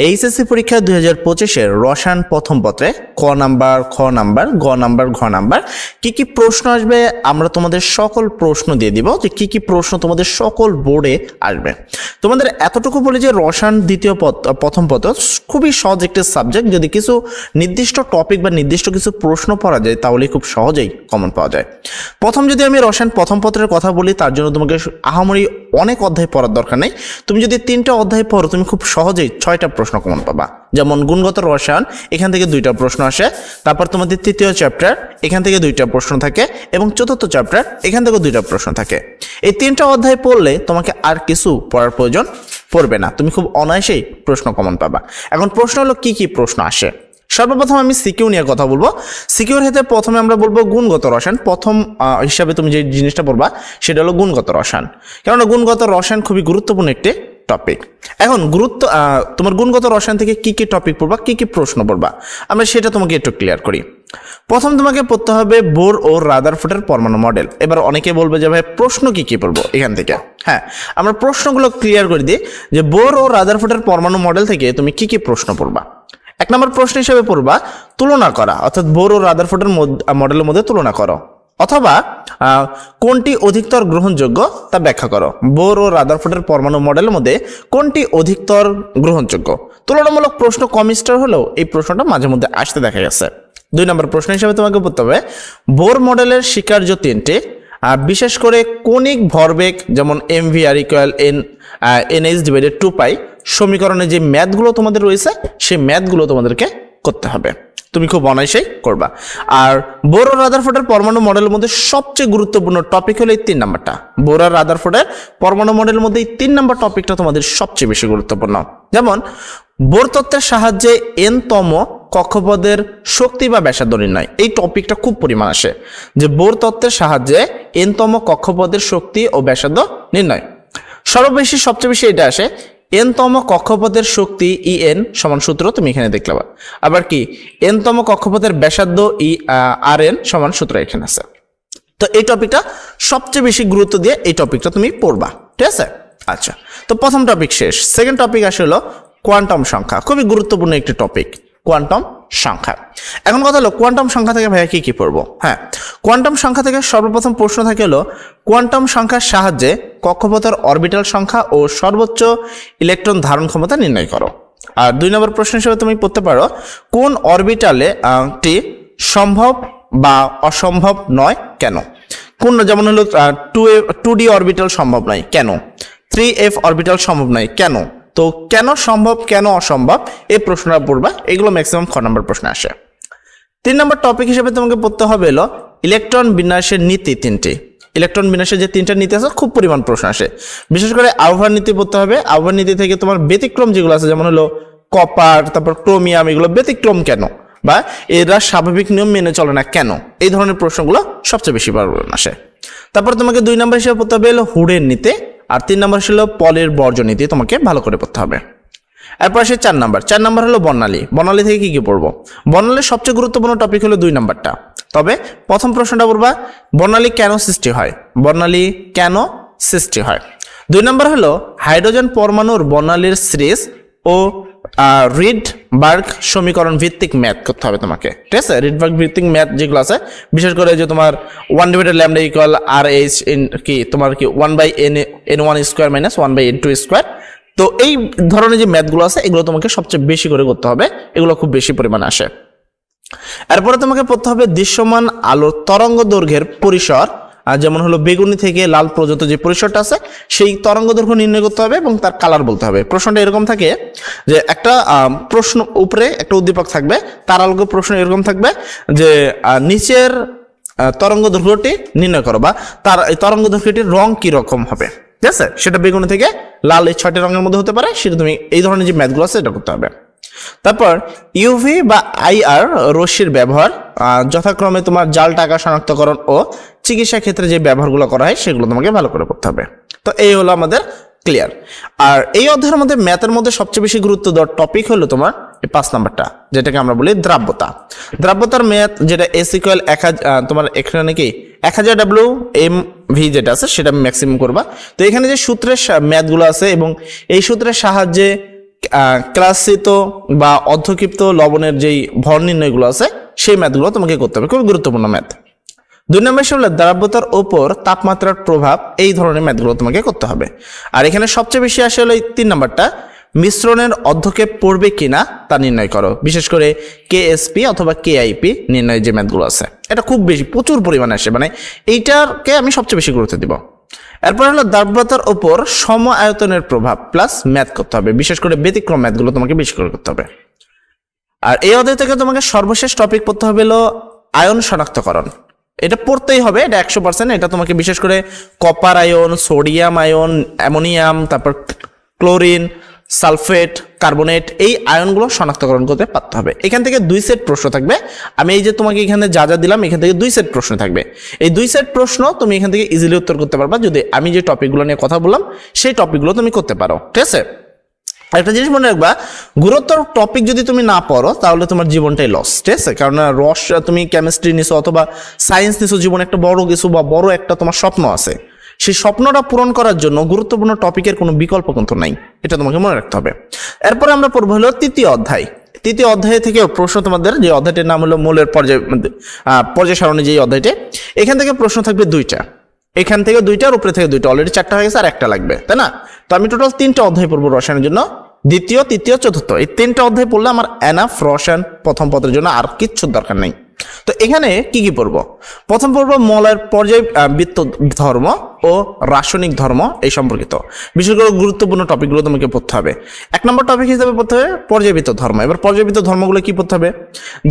HSC পরীক্ষা 2025-এর রসায়ন প্রথম পত্রে ক নাম্বার, খ নাম্বার, গ নাম্বার, ঘ নাম্বার কি কি প্রশ্ন আসবে আমরা তোমাদের সকল প্রশ্ন দিয়ে দিব যে কি কি প্রশ্ন তোমাদের সকল বোর্ডে আসবে। তোমাদের এতটুকু বলি যে রসায়ন প্রথম পত্র খুবই সহজ একটি সাবজেক্ট, যদি কিছু নির্দিষ্ট টপিক বা নির্দিষ্ট কিছু প্রশ্ন পড়া যায় তাহলে খুব সহজেই কমন পাওয়া যায়। প্রথম যদি আমি রসায়ন প্রথম পত্রের কথা বলি, তার জন্য তোমাকে আহামরি অনেক অধ্যায় পড়ার দরকার নেই। তুমি যদি 3টা অধ্যায় পড়ো তুমি খুব সহজেই 6টা প্রশ্ন কমন পাবা। যেমন গুণগত রসায়ন, এখান থেকে 2টা প্রশ্ন আসে। তারপর তোমাদের তৃতীয় চ্যাপ্টার, এখান থেকে 2টা প্রশ্ন থাকে, এবং চতুর্থ চ্যাপ্টার, এখান থেকে 2টা প্রশ্ন থাকে। এই 3টা অধ্যায় পড়লে তোমাকে আর কিছু পড়ার প্রয়োজন পড়বে না, তুমি খুব অনায়াসেই প্রশ্ন কমন পাবা। এখন প্রশ্ন হলো কি কি প্রশ্ন আসে। সর্বপ্রথম আমি সিকিউ নিয়ে কথা বলবো। সিকিউর ক্ষেত্রে প্রথমে আমরা বলবো গুণগত রসায়ন। প্রথম হিসাবে তুমি যে জিনিসটা পড়বা সেটা হলো গুণগত রসায়ন, কেননা গুণগত রসায়ন খুবই গুরুত্বপূর্ণ একটি টপিক। এখন তোমার গুণগত রসায়ন থেকে কি কি টপিক পড়বা, কি কি প্রশ্ন পড়বা, আমরা সেটা তোমাকে একটু ক্লিয়ার করি। প্রথম তোমাকে পড়তে হবে বোর ও রাদারফোর্ডের পরমাণু মডেল। এবার অনেকে বলবে যে ভাই প্রশ্ন কি কি পড়বো এখান থেকে। হ্যাঁ, আমরা প্রশ্নগুলো ক্লিয়ার করে দিই যে বোর ও রাদারফোর্ডের পরমাণু মডেল থেকে তুমি কি কি প্রশ্ন পড়বা। 1 নম্বর প্রশ্ন হিসেবে পড়বা তুলনা করা, অর্থাৎ বোর ও রাদারফোর্ডের মডেলের মধ্যে তুলনা করো, অথবা কোনটি অধিকতর গ্রহণযোগ্য তা ব্যাখ্যা করো। বোর ও রাদারফোর্ডের পরমাণু মডেলের মধ্যে কোনটি অধিকতর গ্রহণযোগ্য। তুলনামূলক প্রশ্ন কম স্টার হলেও এই প্রশ্নটা মাঝে মধ্যে আসতে দেখা গেছে। 2 নম্বর প্রশ্ন হিসেবে তোমাকে পড়তে হবে বোর মডেলের স্বীকার্য 3টি, বিশেষ করে কণিক ভরবেগ যেমন mv/r = nh/2π সমীকরণে যে ম্যাথগুলো তোমাদের রয়েছে সেই ম্যাথগুলো তোমাদেরকে করতে হবে, তুমি খুব অনায়াসেই করবা। আর বোর ও রাদারফোর্ডের পরমাণু মডেলের মধ্যে সবচেয়ে গুরুত্বপূর্ণ টপিক হলো এই 3 নাম্বারটা। বোর আর রাদারফোর্ডের পরমাণু মডেলের মধ্যে এই 3 নাম্বার টপিকটা তোমাদের সবচেয়ে বেশি গুরুত্বপূর্ণ। যেমন বোর তত্ত্বের সাহায্যে n-তম কক্ষপথের শক্তি বা ব্যাসার্ধ নির্ণয়, এই টপিকটা খুব পরিমাণ আসে যে বোর তত্ত্বের সাহায্যে n-তম কক্ষপথের শক্তি ও ব্যাসার্ধ নির্ণয়। সবচেয়ে বেশি এটা আসে n-তম কক্ষপথের শক্তি En সমান সূত্র তুমি এখানে দেখলাম, আবার কি n-তম কক্ষপথের ব্যাসার্ধ Rn সমান সূত্র এখানে আছে। তো এই টপিকটা সবচেয়ে বেশি গুরুত্ব দিয়ে এই টপিকটা তুমি পড়বা, ঠিক আছে। আচ্ছা, তো প্রথম টপিক শেষ। সেকেন্ড টপিক আসে হলো কোয়ান্টাম সংখ্যা, খুবই গুরুত্বপূর্ণ একটি টপিক কোয়ান্টাম সংখ্যা। এখন কথা হলো কোয়ান্টাম সংখ্যা থেকে ভাইয়া কি কি পড়বো। হ্যাঁ, কোয়ান্টাম সংখ্যা থেকে সর্বপ্রথম প্রশ্ন থাকে হলো কোয়ান্টাম সংখ্যার সাহায্যে কক্ষপথের অরবিটাল সংখ্যা ও সর্বোচ্চ ইলেকট্রন ধারণ ক্ষমতা নির্ণয় করো। আর 2 নম্বর প্রশ্ন হিসেবে তুমি পড়তে পারো কোন অরবিটালে টি সম্ভব বা অসম্ভব নয় কেন। কোন, যেমন হলো 2d অরবিটাল সম্ভব নয় কেন, 3f অরবিটাল সম্ভব নয় কেন। তো কেন সম্ভব কেন অসম্ভব এই প্রশ্নটা পড়বা, এগুলো ম্যাক্সিমাম খ নম্বর প্রশ্ন আসে। 3 নম্বর টপিক হিসেবে তোমাকে পড়তে হবে হলো ইলেকট্রন বিন্যাসের নীতি 3টি। ইলেকট্রন বিন্যাসের যে 3টা নীতি আছে খুব পরিমাণ প্রশ্ন আসে, বিশেষ করে আবহাওয়ার নীতি পড়তে হবে। আবহাওয়ার নীতি থেকে তোমার ব্যতিক্রম যেগুলো আছে যেমন হলো কপার, তারপর ক্রোমিয়াম, এগুলো ব্যতিক্রম কেন বা এরা স্বাভাবিক নিয়ম মেনে চলে না কেন, এই ধরনের প্রশ্নগুলো সবচেয়ে বেশি আসে। তারপর তোমাকে 2 নম্বর হিসেবে পড়তে হবে হলো হুডের নীতি, আর 3 নম্বর ছিল পলের বর্জ্য নীতি, তোমাকে ভালো করে পড়তে হবে। এরপর আসে 4 নম্বর হলো বর্ণালী। বর্ণালী থেকে কি কি পড়বো। বর্ণালীর সবচেয়ে গুরুত্বপূর্ণ টপিক হলো 2 নম্বরটা। তবে প্রথম প্রশ্নটা পড়বা বর্ণালী কেন সৃষ্টি হয়। বর্ণালী কেন সৃষ্টি হয়। 2 নম্বর হলো হাইড্রোজেন পরমাণুর বর্ণালীর সিরিজ ও রিডবার্গ সমীকরণ ভিত্তিক ম্যাথ করতে হবে তোমাকে, ঠিক আছে। রিডবার্গ ভিত্তিক ম্যাথ যেগুলো আছে, বিশেষ করে যে তোমার 1/λ = RH কি তোমার কি 1/n1² - 1/n2²। তো এই ধরনের যে ম্যাথগুলো আছে এগুলো তোমাকে সবচেয়ে বেশি করে করতে হবে, এগুলো খুব বেশি পরিমাণে আসে। এরপরে তোমাকে পড়তে হবে দৃশ্যমান আলোর তরঙ্গ দৈর্ঘ্যের পরিসর, যেমন হলো বেগুনি থেকে লাল পর্যন্ত যে পরিসরটা আছে সেই তরঙ্গ দৈর্ঘ্য নির্ণয় করতে হবে এবং তার কালার বলতে হবে। প্রশ্নটা এরকম থাকে যে একটা প্রশ্ন উপরে একটা উদ্দীপক থাকবে, তার আলোকে প্রশ্ন এরকম থাকবে যে নিচের তরঙ্গ দৈর্ঘ্যটি নির্ণয় করো বা তার এই তরঙ্গ দৈর্ঘ্যটির রং কি রকম হবে, ঠিক আছে। সেটা বেগুনি থেকে লাল, এই 6টি রঙের মধ্যে হতে পারে, সেটা তুমি এই ধরনের যে ম্যাথগুলো আছে এটা করতে হবে। তারপর ইউভি বা IR রশ্মির ব্যবহার, যথাক্রমে তোমার জাল টাকা শনাক্তকরণ ও চিকিৎসা ক্ষেত্রে যে ব্যবহারগুলো করা হয় সেগুলো তোমাকে ভালো করে করতে হবে। তো এই হলো আমাদের ক্লিয়ার। আর এই অধ্যায়ের মধ্যে ম্যাথের মধ্যে সবচেয়ে বেশি গুরুত্ব দেওয়ার টপিক হলো তোমার এই 5 নাম্বারটা, যেটাকে আমরা বলি দ্রাব্যতা। দ্রাব্যতার ম্যাথ যেটা S = তোমার এখানে কি 1000 WmV যেটা আছে সেটা ম্যাক্সিমাম করবা। তো এখানে যে সূত্রের ম্যাথগুলো আছে এবং এই সূত্রের সাহায্যে ক্লাসিত বা অর্ধক্ষিপ্ত লবণের যেই ভর নির্ণয়গুলো আছে সেই ম্যাথগুলো তোমাকে করতে হবে, খুবই গুরুত্বপূর্ণ ম্যাথ। 2 নম্বর হিসেবে হলো দ্রাব্যতার ওপর তাপমাত্রার প্রভাব, এই ধরনের ম্যাথগুলো তোমাকে করতে হবে। আর এখানে সবচেয়ে বেশি আসে হলো এই 3 নম্বরটা, মিশ্রণের অর্ধক্ষেপ পড়বে কিনা তা নির্ণয় করো, বিশেষ করে কেএসপি অথবা কেআইপি নির্ণয় যে ম্যাথগুলো আছে এটা খুব বেশি প্রচুর পরিমাণে আসে, মানে এইটাকে আমি সবচেয়ে বেশি গুরুত্ব দিব। এরপর হলো দ্রাব্যতার ওপর সম আয়তনের প্রভাব প্লাস ম্যাথ করতে হবে, বিশেষ করে ব্যতিক্রম ম্যাথগুলো তোমাকে বেশি করে করতে হবে। আর এই অধ্যায় থেকে তোমাকে সর্বশেষ টপিক পড়তে হবে হলো আয়ন শনাক্তকরণ। এটা পড়তেই হবে, এটা 100%। এটা তোমাকে বিশেষ করে copper ion, sodium ion, ammonium, তারপর ক্লোরিন, সালফেট, কার্বনেট, এই আয়নগুলো শনাক্তকরণ করতে পারতে হবে। এখান থেকে 2 সেট প্রশ্ন থাকবে। আমি এই যে তোমাকে এখানে যা যা দিলাম এখান থেকে 2 সেট প্রশ্ন থাকবে। এই 2 সেট প্রশ্ন তুমি এখান থেকে ইজিলি উত্তর করতে পারবা যদি আমি যে টপিকগুলো নিয়ে কথা বললাম সেই টপিকগুলো তুমি করতে পারো, ঠিক আছে। একটা জিনিস মনে রাখবা, গুরুত্বর টপিক যদি তুমি না পড়ো তাহলে তোমার জীবনটাই লস, ঠিক আছে। কারণ তুমি কেমিস্ট্রি নিছো অথবা সায়েন্স নিছো, জীবনে একটা বড় কিছু বা বড় একটা তোমার স্বপ্ন আছে, সেই স্বপ্নটা পূরণ করার জন্য গুরুত্বপূর্ণ টপিকের কোনো বিকল্প কিন্তু নাই, এটা তোমাকে মনে রাখতে হবে। এরপরে আমরা পড়বো হলো 3য় অধ্যায়। 3য় অধ্যায় থেকে প্রশ্ন, তোমাদের যে অধ্যায়টির নাম হলো মূলের পর্যায় সারণী, যে অধ্যায়টি, এখান থেকে প্রশ্ন থাকবে 2টা, এখান থেকে 2টার উপরে থেকে 2টা, অলরেডি 4টা হয়ে গেছে আর একটা লাগবে, তাই না। তো আমি টোটাল 3টা অধ্যায় পড়বো রসায়নের জন্য, 2য়, 3য়, 4র্থ, এই 3টা অধ্যায় পড়লে আমার এনাফ রসায়ন প্রথম পত্রের জন্য, আর কিচ্ছু দরকার নেই। তো এখানে কি কি পড়বো? প্রথম পড়বো মৌলের পর্যায়বৃত্ত ধর্ম ও রাসায়নিক ধর্ম এই সম্পর্কিত বিশেষ করে গুরুত্বপূর্ণ টপিকগুলো তোমাকে পড়তে হবে। 1 নম্বর টপিক হিসেবে পড়তে হবে পর্যায়বৃত্ত ধর্ম। এবার পর্যায়বৃত্ত ধর্মগুলো কি পড়তে হবে?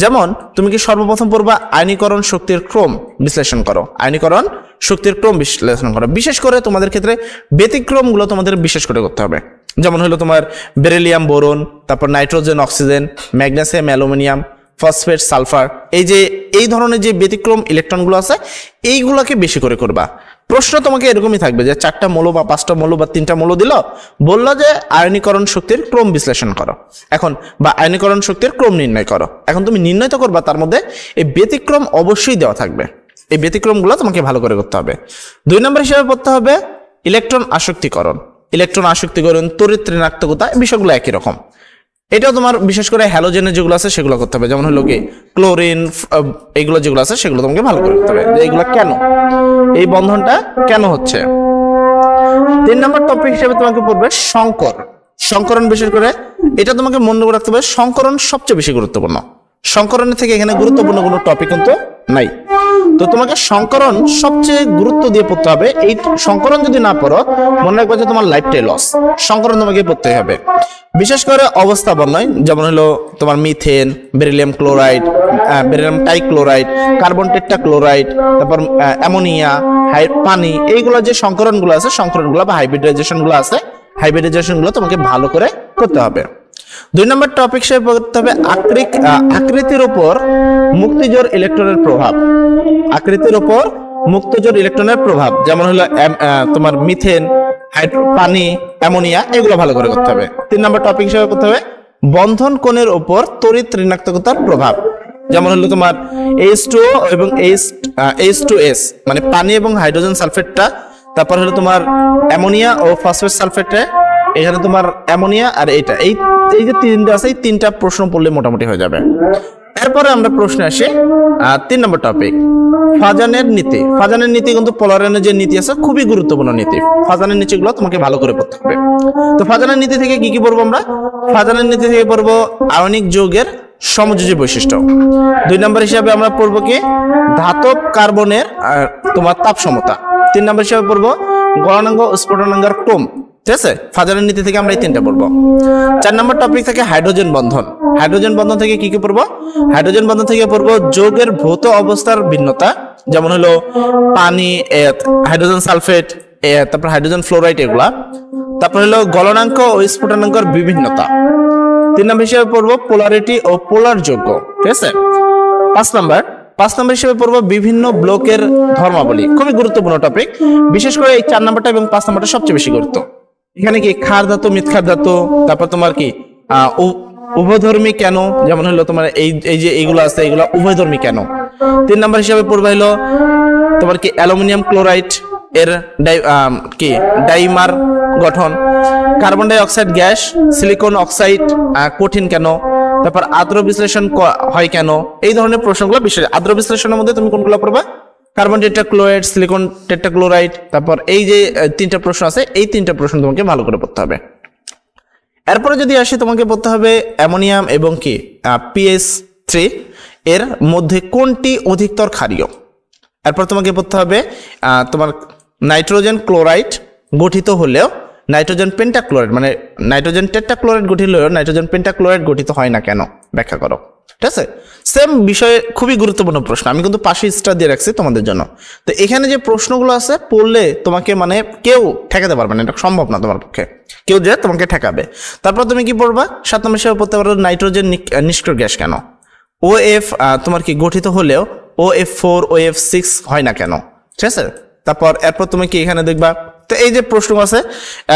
যেমন তুমি কি সর্বপ্রথম পড়বা আয়নীকরণ শক্তির ক্রম বিশ্লেষণ করো, আয়নীকরণ শক্তির ক্রম বিশ্লেষণ করো। বিশেষ করে তোমাদের ক্ষেত্রে ব্যতিক্রমগুলো তোমাদের বিশেষ করে করতে হবে। যেমন হলো তোমার বেরিলিয়াম বোরন, তারপর nitrogen oxygen, magnesium aluminium, phosphate sulphur, এই ধরনের যে ব্যতিক্রম ইলেকট্রনগুলো আছে এইগুলোকে বেশি করে করবা। প্রশ্ন তোমাকে এরকমই থাকবে যে 4টা মৌল বা 5টা মৌল বা 3টা মৌল দিল, বললো যে আয়নীকরণ শক্তির ক্রম বিশ্লেষণ করো এখন, বা আয়নীকরণ শক্তির ক্রম নির্ণয় করো। এখন তুমি নির্ণয় তো করবা, তার মধ্যে এই ব্যতিক্রম অবশ্যই দেওয়া থাকবে, এই ব্যতিক্রমগুলো তোমাকে ভালো করে করতে হবে। 2 নম্বর হিসেবে পড়তে হবে ইলেকট্রন আসক্তিকরণ। ইলেকট্রন আসক্তিকরণ, তড়িৎ ঋণাত্মকতা, এই বিষয়গুলো একই রকম। এটাও তোমার বিশেষ করে হ্যালোজেনের যেগুলো আছে সেগুলো করতে হবে। যেমন হলো কি ক্লোরিন, এইগুলো যেগুলো আছে সেগুলো তোমাকে ভালো করে করতে হবে, যে এইগুলো কেন, এই বন্ধনটা কেন হচ্ছে। 3 নম্বর টপিক হিসেবে তোমাকে পড়বে সংকরণ। বিশেষ করে এটা তোমাকে মনে রাখতে হবে, সংকরণ সবচেয়ে বেশি গুরুত্বপূর্ণ। সংকরণের থেকে এখানে গুরুত্বপূর্ণ কোনো টপিক কিন্তু নাই, তো তোমাকে সংকরণ সবচেয়ে গুরুত্ব দিয়ে পড়তে হবে। এই সংকরণ যদি না পড়ো মনে রাখবে যে তোমার লাইফটাই লস। সংকরণ তোমাকে পড়তে হবে, বিশেষ করে অবস্থা বর্ণয়, যেমন হলো তোমার methane, beryllium chloride, beryllium dichloride, carbon tetrachloride, তারপর অ্যামোনিয়া, পানি, এইগুলো যে সংকরণগুলো আছে, সংকরণগুলো বা হাইব্রিডাইজেশনগুলো আছে, হাইব্রিডাইজেশনগুলো তোমাকে ভালো করে করতে হবে। 2 নম্বর টপিক হিসেবে পড়তে হবে আকৃতির উপর মুক্তিজোড় ইলেকট্রনের প্রভাব। আকৃতির উপর মুক্তজোড় ইলেকট্রনের প্রভাব, যেমন হলো তোমার মিথেন, পানি, অ্যামোনিয়া, এগুলো ভালো করে করতে হবে। 3 নম্বর টপিক হিসেবে করতে হবে বন্ধন কোণের উপর তড়িৎ ঋণাত্মকতার প্রভাব। যেমন হলো তোমার H2O এবং H2S, মানে পানি এবং হাইড্রোজেন সালফেটটা, তারপর হলো তোমার অ্যামোনিয়া ও ফসফেট সালফেটে, এখানে তোমার অ্যামোনিয়া আর এই যে 3টা আছে, এই 3টা প্রশ্ন পড়লে মোটামুটি হয়ে যাবে। এরপরে আমরা প্রশ্নে আসি 3 নম্বর টপিক ফাজানের নীতি। ফাজানের নীতি কিন্তু পোলারায়নের যে নীতি আছে খুবই গুরুত্বপূর্ণ নীতি। ফাজানের নীতিগুলো তোমাকে ভালো করে পড়তে হবে। তো ফাজানের নীতি থেকে কি কি পড়বো আমরা? ফাজানের নীতি থেকে পড়বো আয়নিক যৌগের সমযোজী বৈশিষ্ট্য। 2 নম্বর হিসাবে আমরা পড়বো কি ধাতব কার্বনের তোমার তাপ সমতা। 3 নম্বর হিসাবে পড়বো গলনাঙ্গ ও স্ফুটনাঙ্গের ক্রম। ঠিক আছে, ফাজানের নীতি থেকে আমরা এই 3টা পড়বো। 4 নম্বর টপিক থেকে হাইড্রোজেন বন্ধন। হাইড্রোজেন বন্ধন থেকে কি কি পড়বো? হাইড্রোজেন বন্ধন থেকে পড়বো যৌগের ভৌত অবস্থার ভিন্নতা, যেমন হলো পানি, হাইড্রোজেন সালফেট, তারপর হাইড্রোজেন ফ্লোরাইড, এগুলা। তারপর হলো গলনাঙ্ক ও স্ফুটনাঙ্গের বিভিন্নতা। 3 নম্বর হিসেবে পড়বো পোলারিটি ও পোলার যৌগ। ঠিক আছে। 5 নম্বর হিসেবে পড়বো বিভিন্ন ব্লকের ধর্মাবলী। খুবই গুরুত্বপূর্ণ টপিক, বিশেষ করে এই 4 নম্বরটা এবং 5 নম্বরটা সবচেয়ে বেশি গুরুত্ব। এখানে কি ক্ষার ধাতু, মৃৎক্ষার ধাতু, তারপর তোমার কি উভয়ধর্মী কেন, যেমন হলো তোমার এই যে এইগুলো আছে এগুলো উভয়ধর্মী কেন। 3 নম্বর হিসেবে পড়বে হলো তোমার কি অ্যালুমিনিয়াম ক্লোরাইড এর কি ডাইমার গঠন, carbon die oxide gas, silicon oxide কঠিন কেন, তারপর আদ্র বিশ্লেষণ হয় কেন, এই ধরনের প্রশ্নগুলো বিশেষ। আদ্র বিশ্লেষণের মধ্যে তুমি কোনগুলো পড়বা? কার্বন টেট্রাক্লোরাইড, সিলিকন টেট্রাক্লোরাইড, তারপর এই যে তিনটা প্রশ্ন আছে, এই তিনটা প্রশ্ন তোমাকে ভালো করে পড়তে হবে। এরপরে যদি আসি, তোমাকে পড়তে হবে অ্যামোনিয়াম এবং কি PH3 এর মধ্যে কোনটি অধিকতর ক্ষারীয়। এরপর তোমাকে পড়তে হবে তোমার নাইট্রোজেন ক্লোরাইড গঠিত হলেও নাইট্রোজেন পেন্টাক্লোরাইড, মানে নাইট্রোজেন টেট্রাক্লোরাইড গঠিত হলেও নাইট্রোজেন পেন্টাক্লোরাইড গঠিত হয় না কেন, ব্যাখ্যা করো। ঠিক আছে, সেম বিষয়ে খুবই গুরুত্বপূর্ণ প্রশ্ন, আমি কিন্তু পাশে স্টার দিয়ে রাখছি তোমাদের জন্য। তো এখানে যে প্রশ্নগুলো আছে পড়লে তোমাকে মানে কেউ ঠেকাতে পারবে না, এটা সম্ভব না তোমার পক্ষে, কেউ যে তোমাকে ঠেকাবে। তারপর তুমি কি পড়বা? 7 নম্বর হিসেবে পড়তে পারো নাইট্রোজেন নিষ্ক্রিয় গ্যাস কেন, OF তোমার কি গঠিত হলেও OF4 OF6 হয় না কেন। ঠিক আছে, তারপর এরপর তুমি কি এখানে দেখবা, তো এই যে প্রশ্ন আছে,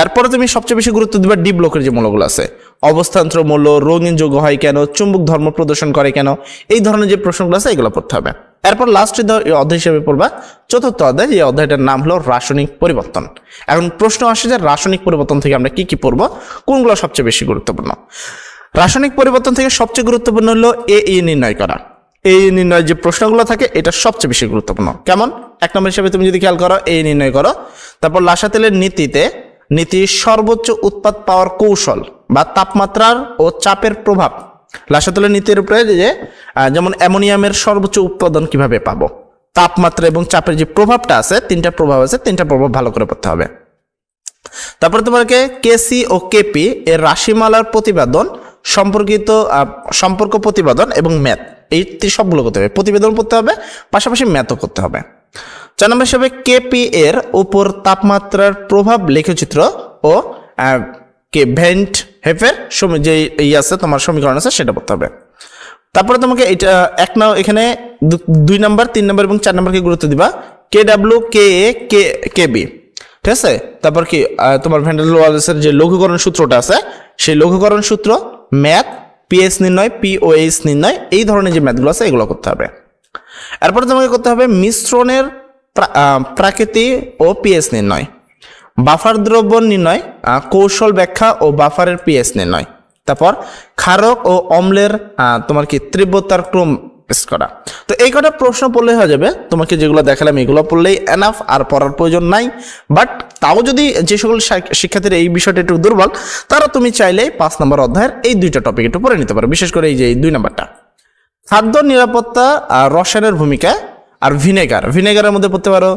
এরপরে তুমি সবচেয়ে বেশি গুরুত্ব দিবা ডি ব্লকের যে মৌলগুলো আছে, অবস্থান্তর মৌল, রঙিন যৌগ হয় কেন, চুম্বক ধর্ম প্রদর্শন করে কেন, এই ধরনের যে প্রশ্নগুলো আছে এগুলো পড়তে হবে। এরপর লাস্ট অধ্যায় হিসেবে পড়বা 4র্থ অধ্যায়, এই অধ্যায়টার নাম হলো রাসায়নিক পরিবর্তন। এখন প্রশ্ন আসে যে রাসায়নিক পরিবর্তন থেকে আমরা কি কি পড়বো, কোনগুলো সবচেয়ে বেশি গুরুত্বপূর্ণ। রাসায়নিক পরিবর্তন থেকে সবচেয়ে গুরুত্বপূর্ণ হলো AE নির্ণয় করা। এই নির্ণয় যে প্রশ্নগুলো থাকে এটা সবচেয়ে বেশি গুরুত্বপূর্ণ। কেমন? 1 নম্বর হিসেবে তুমি যদি খেয়াল করো, এই নির্ণয় করো। তারপর লাসা তেলের নীতির সর্বোচ্চ উৎপাদ পাওয়ার কৌশল বা তাপমাত্রার ও চাপের প্রভাব। লাসা তেলের নীতির উপরে যে যেমন অ্যামোনিয়ামের সর্বোচ্চ উৎপাদন কিভাবে পাবো, তাপমাত্রা এবং চাপের যে প্রভাবটা আছে, 3টা প্রভাব আছে, 3টা প্রভাব ভালো করে পড়তে হবে। তারপরে তোমাকে কেসি ও কেপি এর রাশিমালার প্রতিবেদন সম্পর্ক প্রতিবেদন এবং ম্যাথ, এই সবগুলো করতে হবে, প্রতিবেদন করতে হবে, পাশাপাশি ম্যাথও করতে হবে। 4 নম্বর হিসেবে কেপি এর উপর তাপমাত্রার প্রভাব লেখচিত্র ও ভেন্ট হেফের যে আছে তোমার সমীকরণ আছে সেটা পড়তে হবে। তারপরে তোমাকে এটা এখানে 2 নম্বর, 3 নম্বর এবং 4 নম্বরকে গুরুত্ব দিবা, KW KA KB। ঠিক আছে, তারপর কি তোমার ভ্যান ডার ওয়ালসের যে লঘুকরণ সূত্রটা আছে, সেই লঘুকরণ সূত্র, ম্যাথ, PH নির্ণয়, POH নির্ণয়, এই ধরনের যে ম্যাথগুলো আছে এগুলো করতে হবে। এরপরে তোমাকে করতে হবে মিশ্রণের প্রাকৃতি ও PH নির্ণয়, বাফার দ্রবণ নির্ণয়, কৌশল ব্যাখ্যা ও বাফারের PH নির্ণয়, তারপর ক্ষারক ও অম্লের তোমার কি তীব্রতার ক্রম করা। তো এই কটা প্রশ্ন পড়লে হয়ে যাবে, তোমাকে যেগুলো দেখালাম এগুলো পড়লেই এনাফ, আর পড়ার প্রয়োজন নাই। বাট তাও যদি যে সকল শিক্ষার্থীরা এই বিষয়টা একটু দুর্বল, তারা তুমি চাইলে 5 নম্বর অধ্যায়ের এই 2টা টপিক একটু পড়ে নিতে পারো, বিশেষ করে এই যে 2 নম্বরটা খাদ্য নিরাপত্তা, রসায়নের ভূমিকা, আর ভিনেগারের মধ্যে পড়তে পারো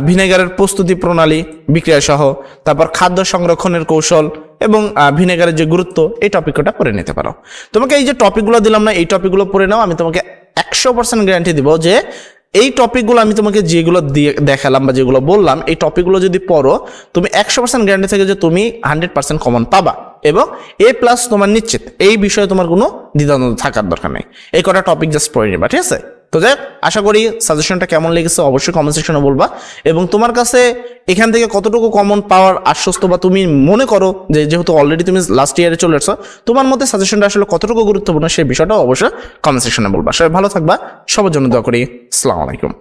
ভিনেগারের প্রস্তুতি প্রণালী, বিক্রিয়া সহ, তারপর খাদ্য সংরক্ষণের কৌশল এবং ভিনেগারের যে গুরুত্ব, এই টপিকটা পড়ে নিতে পারো। তোমাকে এই যে টপিকগুলো দিলাম না, এই টপিকগুলো পড়ে নাও, আমি তোমাকে 100% গ্যারান্টি দিব যে এই টপিকগুলো আমি তোমাকে যেগুলো দিয়ে দেখালাম বা যেগুলো বললাম, এই টপিকগুলো যদি পড়ো তুমি 100% গ্যারান্টি থাকে যে তুমি 100% কমন পাবা এবং A+ তোমার নিশ্চিত। এই বিষয়ে তোমার কোনো দ্বিধাদ্বন্দ্ব থাকার দরকার নেই, এই কটা টপিক জাস্ট পড়ে নিবা। ঠিক আছে, তো যাই আশা করি সাজেশনটা কেমন লেগেছে অবশ্যই কমেন্ট সেকশনে বলবা, এবং তোমার কাছে এখান থেকে কতটুকু কমন পাওয়ার আশ্বস্ত বা তুমি মনে করো যে যেহেতু অলরেডি তুমি লাস্ট ইয়ারে চলে আসছো, তোমার মতে সাজেশনটা আসলে কতটুকু গুরুত্বপূর্ণ সেই বিষয়টা অবশ্যই কমেন্ট সেকশনে বলবা। সবাই ভালো থাকবা, সবার জন্য দোয়া করি। আসসালামু আলাইকুম।